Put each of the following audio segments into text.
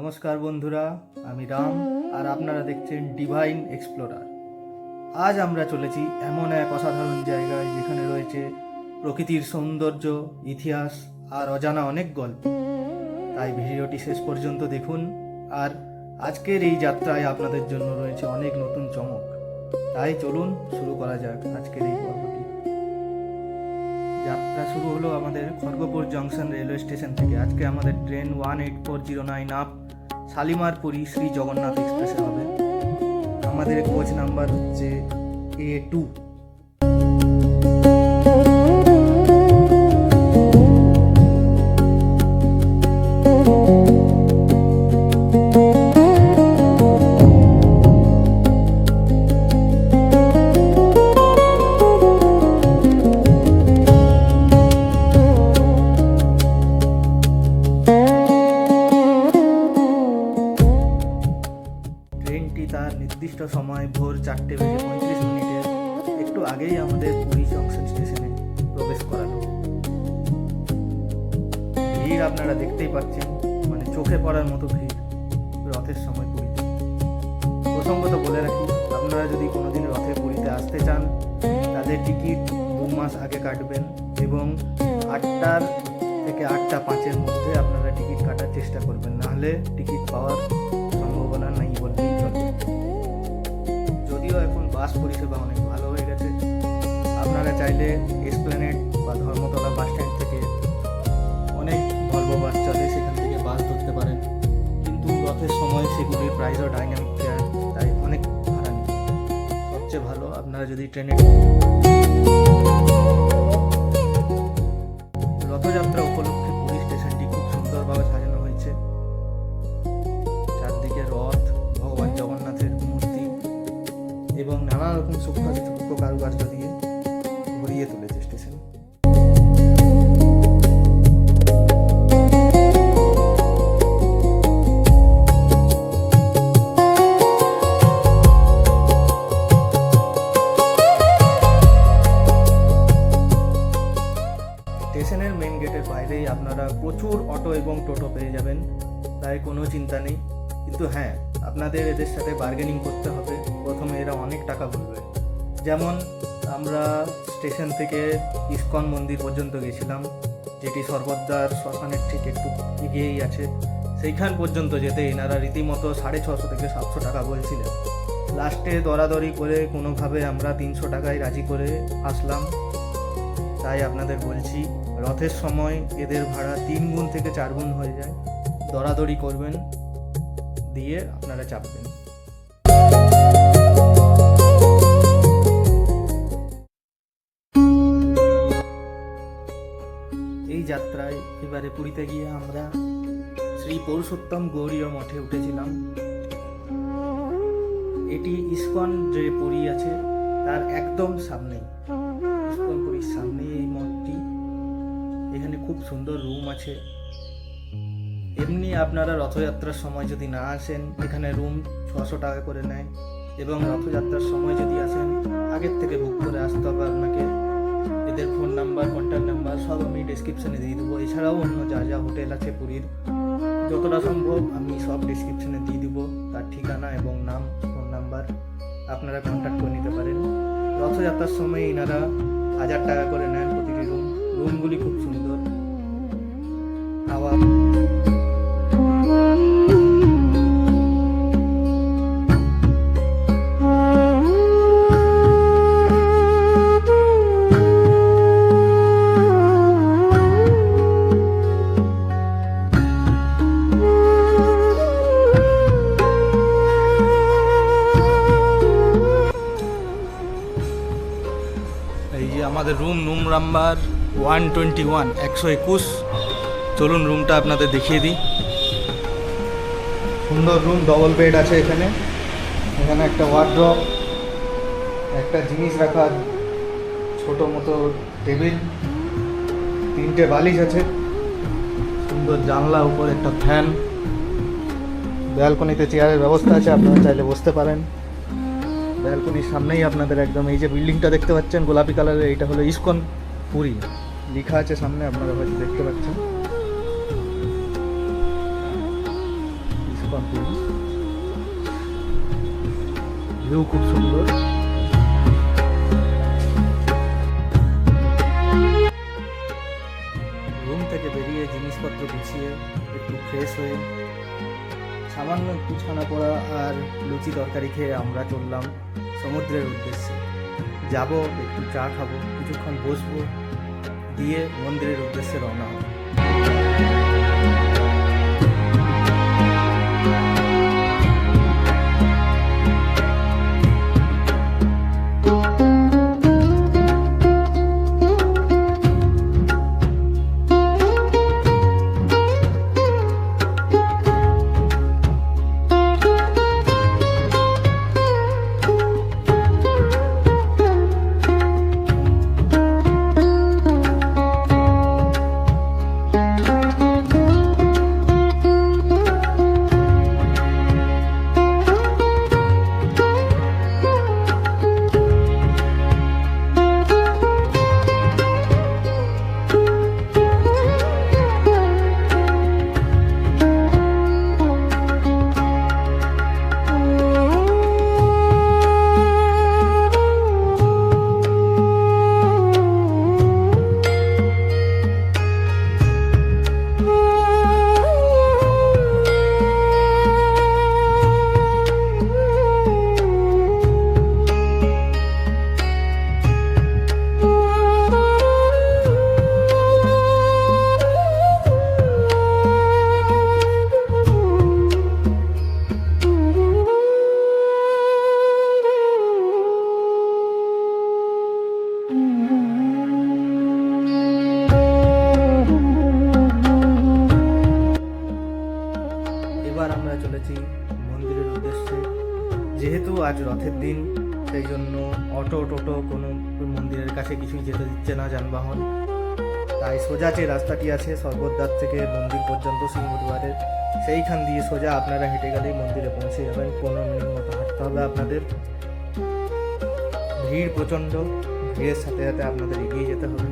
নমস্কার বন্ধুরা, আমি রাম আর আপনারা দেখছেন ডিভাইন এক্সপ্লোরার। আজ আমরা চলেছি এমন এক অসাধারণ জায়গায় যেখানে রয়েছে প্রকৃতির সৌন্দর্য, ইতিহাস আর অজানা অনেক গল্প। তাই ভিডিওটি শেষ পর্যন্ত দেখুন। আর আজকের এই যাত্রায় আপনাদের জন্য রয়েছে অনেক নতুন চমক। তাই চলুন শুরু করা যাক আজকের এই পর্বটি। যাত্রা শুরু হলো আমাদের খড়গপুর জংশন রেলওয়ে স্টেশন থেকে। আজকে আমাদের ট্রেন 18409 আপ শালিমারপুরি শ্রী জগন্নাথ এক্সপ্রেসে হবে। আমাদের কোচ নাম্বার হচ্ছে A2। ট্রেনটি তার নির্দিষ্ট সময় ভোর 4:35 একটু আগেই আমাদের পুরী জংশন স্টেশনে প্রবেশ করালো। ভিড় আপনারা দেখতেই পাচ্ছেন, মানে চোখে পড়ার মতো ভিড় রথের সময় পুরীতে। প্রসঙ্গত বলে রাখি, আপনারা যদি কোনোদিন রথে পুরীতে আসতে চান তাদের টিকিট 2 মাস আগে কাটবেন এবং 8টা থেকে 8:05 মধ্যে আপনারা টিকিট কাটার চেষ্টা করবেন, নাহলে টিকিট পাওয়ার সম্ভাবনা নেই বললেই চলে। যদিও এখন বাস পরিষেবা অনেক ভালো হয়ে গেছে, আপনারা চাইলে এসপ্ল্যানেড বা ধর্মতলা বাস স্ট্যান্ড থেকে অনেক ভলভো বাস চলে, সেখান থেকে বাস ধরতে পারেন। কিন্তু রথের সময় সেগুলির প্রাইসও ডাইনামিক ফেয়ার, তাই অনেক ভাড়া নেই। সবচেয়ে ভালো আপনারা যদি ট্রেনে। রথযাত্রা উপলক্ষে পুরী স্টেশনটি খুব সুন্দরভাবে সাজানো হয়েছে। চারদিকে রথ, ভগবান জগন্নাথের মূর্তি এবং নানা রকম সূক্ষ্ম কারুকার্য দিয়ে ভরিয়ে তুলেছে স্টেশন। স্টেশনের মেন গেটের বাইরেই আপনারা প্রচুর অটো এবং টোটো পেয়ে যাবেন, তাই কোনো চিন্তা নেই। কিন্তু হ্যাঁ, আপনাদের এদের সাথে বার্গেনিং করতে হবে। প্রথমে এরা অনেক টাকা বলবে। যেমন আমরা স্টেশন থেকে ইস্কন মন্দির পর্যন্ত গেছিলাম, যেটি সর্বদার শ্মশানের ঠিক একটু এগিয়েই আছে। সেইখান পর্যন্ত যেতে এনারা রীতিমতো 650 থেকে 700 টাকা বলছিলেন। লাস্টে দরাদরি করে কোনোভাবে আমরা 300 টাকায় রাজি করে আসলাম। তাই আপনাদের বলছি, রথের সময় এদের ভাড়া 3 গুণ থেকে 4 গুণ হয়ে যায়। দরাদরি করবেন, দিয়ে আপনারা চাপবেন। এই যাত্রায় এবারে পুরীতে গিয়ে আমরা শ্রী পুরুষোত্তম গৌরীয় মঠে উঠেছিলাম। এটি ইস্কন যে পুরী আছে তার একদম সামনেই, ইস্কন পুরীর সামনেই এই মঠটি। এখানে খুব সুন্দর রুম আছে। এমনি আপনারা রথযাত্রার সময় যদি না আসেন, এখানে রুম 600 টাকা করে নেয় এবং রথযাত্রার সময় যদি আসেন আগের থেকে বুক করে আসতে হবে আপনাকে। এদের ফোন নাম্বার, কন্ট্যাক্ট নাম্বার সব আমি ডেসক্রিপশনে দিয়ে দেবো। এছাড়াও অন্য যা যা হোটেল আছে পুরীর, যতটা সম্ভব আমি সব ডেসক্রিপশনে দিয়ে দেবো। তার ঠিকানা এবং নাম, ফোন নাম্বার আপনারা কন্ট্যাক্ট করে নিতে পারেন। রথযাত্রার সময় এনারা 1000 টাকা করে নেন প্রতিটি রুম। রুমগুলি খুব সুন্দর। হাওয়া এই যে আমাদের রুম নাম্বার 121, 121। চলুন রুমটা আপনাদের দেখিয়ে দিই। সুন্দর রুম, ডবল বেড আছে এখানে। এখানে একটা ওয়ার্ড্রপ, একটা জিনিস রাখার ছোট মতো টেবিল, 3টে বালিশ আছে, সুন্দর জানলা, উপর একটা ফ্যান। ব্যালকনিতে চেয়ারের ব্যবস্থা আছে, আপনারা চাইলে বসতে পারেন। ব্যালকনির সামনেই আপনাদের একদম এই যে বিল্ডিংটা দেখতে পাচ্ছেন গোলাপি কালারের, এইটা হলো ইস্কন পুরী লেখা আছে সামনে, আপনারা হয়তো দেখতে পাচ্ছেন। করুন। ভিউ খুব সুন্দর। রুম থেকে বেরিয়ে জিনিসপত্র গুছিয়ে একটু ফ্রেশ হয়ে সামান্য একটু ছানা পোড়া আর লুচি তরকারি খেয়ে আমরা চললাম সমুদ্রের উদ্দেশ্যে। যাব, একটু চা খাবো, কিছুক্ষণ বসবো, দিয়ে মন্দিরের উদ্দেশ্যে রওনা হব। এবার আমরা চলেছি মন্দিরের উদ্দেশ্যে। যেহেতু আজ রথের দিন, সেই জন্য অটো টোটো কোনো মন্দিরের কাছে কিছুই যেতে দিচ্ছে না যানবাহন। তাই সোজা যে রাস্তাটি আছে স্বর্গদ্বার থেকে মন্দির পর্যন্ত সিংহদুয়ারের, সেইখান দিয়ে সোজা আপনারা হেঁটে গেলেই মন্দিরে পৌঁছে যাবেন। 15 মিনিট মতো হাঁটতে হবে আপনাদের। ভিড় প্রচণ্ড, ভিড়ের সাথে সাথে আপনাদের এগিয়ে যেতে হবে।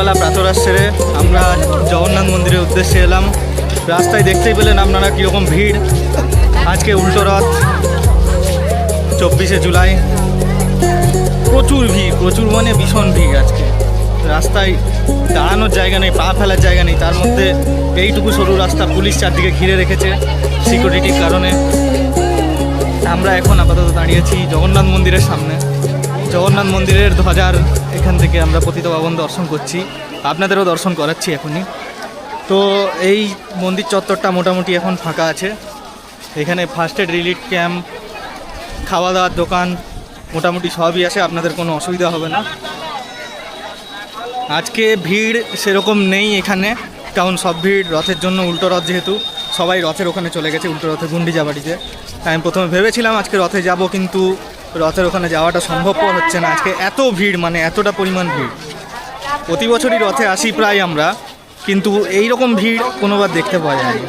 সকালবেলা প্রাতরাশ সেরে আমরা জগন্নাথ মন্দিরের উদ্দেশ্যে এলাম। রাস্তায় দেখতেই পেলেন আপনারা কীরকম ভিড়। আজকে উল্টো রথ, 24শে জুলাই। প্রচুর ভিড়, প্রচুর মানে ভীষণ ভিড়। আজকে রাস্তায় দাঁড়ানোর জায়গা নেই, পা ফেলার জায়গা নেই, তার মধ্যে এইটুকু সরু রাস্তা পুলিশ চারদিকে ঘিরে রেখেছে সিকিউরিটির কারণে। আমরা এখন আপাতত দাঁড়িয়েছি জগন্নাথ মন্দিরের সামনে। জগন্নাথ মন্দিরের ধ্বজার এখান থেকে আমরা পতিতপাবন দর্শন করছি, আপনাদেরও দর্শন করাচ্ছি এখনই। তো এই মন্দির চত্বরটা মোটামুটি এখন ফাঁকা আছে। এখানে ফার্স্ট এড রিলিফ ক্যাম্প, খাওয়া দাওয়ার দোকান মোটামুটি সবই আছে, আপনাদের কোনো অসুবিধা হবে না। আজকে ভিড় সেরকম নেই এখানে, কারণ সব ভিড় রথের জন্য। উল্টো রথ যেহেতু, সবাই রথের ওখানে চলে গেছে, উল্টো রথে গুন্ডিজা বাড়িতে। আমি প্রথমে ভেবেছিলাম আজকে রথে যাব, কিন্তু রথের ওখানে যাওয়াটা সম্ভবপর হচ্ছে না। আজকে এত ভিড়, মানে এতটা পরিমাণ ভিড়। প্রতি বছরই রথে আসি প্রায় আমরা, কিন্তু এই রকম ভিড় কোনোবার দেখতে পাওয়া যায়নি।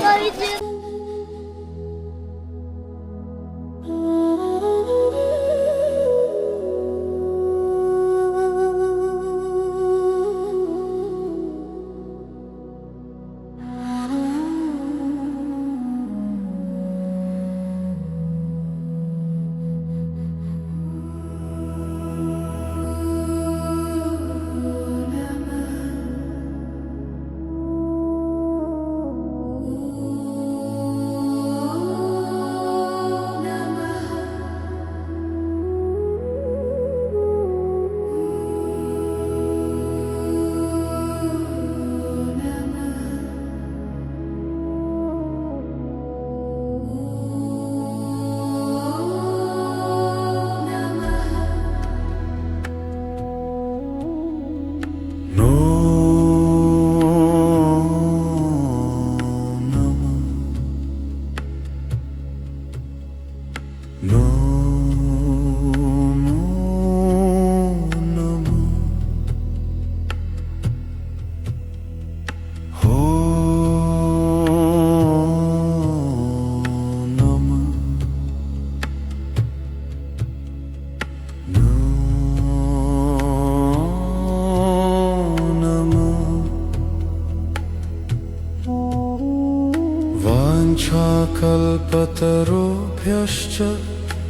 वाञ्छाकल्पतरुभ्यश्च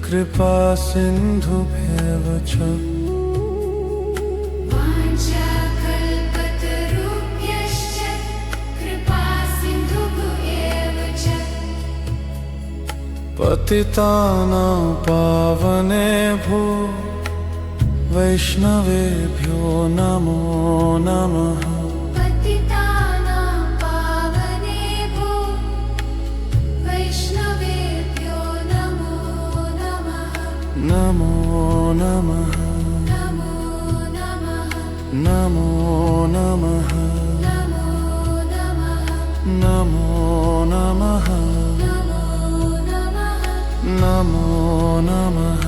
कृपा सिन्धुभ्येव च वाञ्छाकल्पतरुभ्यश्च कृपा सिन्धुभ्येव च पतितानां पावनेभ्यो वैष्णवेभ्यो नमो नमः पतितानां पावनेभ्यो वैष्णवेभ्यो नमो नमः नमो नमः नमो नमः नमो नमः नमो नमः नमो नमः नमो नमः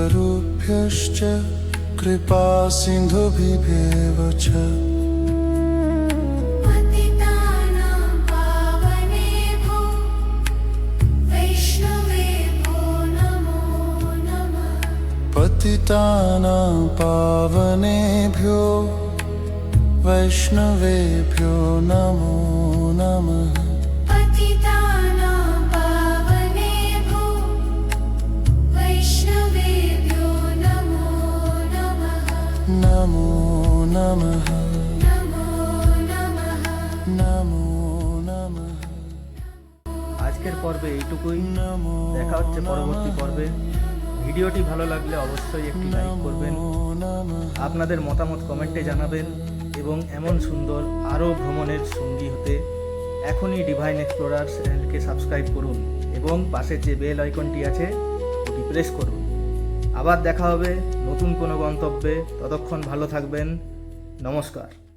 वाञ्छाकल्पतरुभ्यश्च कृपा सिन्धुभ्येव च पतितानां पावनेभ्यो वैष्णवेभ्यो नमो नमः पतितानां पावनेभ्यो वैष्णवेभ्यो नमो नमः पतितानां पावनेभ्यो वैष्णवेभ्यो नमो नमः नमो नमः नमो नमः नमो नमः আজকের পর্বে এইটুকুই। দেখা হচ্ছে পরবর্তী পর্বে। ভিডিওটি ভালো লাগলে অবশ্যই একটি লাইক করবেন, আপনাদের মতামত কমেন্টে জানাবেন এবং এমন সুন্দর আরও ভ্রমণের সঙ্গী হতে এখনই ডিভাইন এক্সপ্লোরার চ্যানেলকে সাবস্ক্রাইব করুন। এবং পাশে যে বেল আইকনটি আছে ওটি প্রেস করুন। আবার দেখা হবে নতুন কোনো গন্তব্যে। ততক্ষণ ভালো থাকবেন। নমস্কার।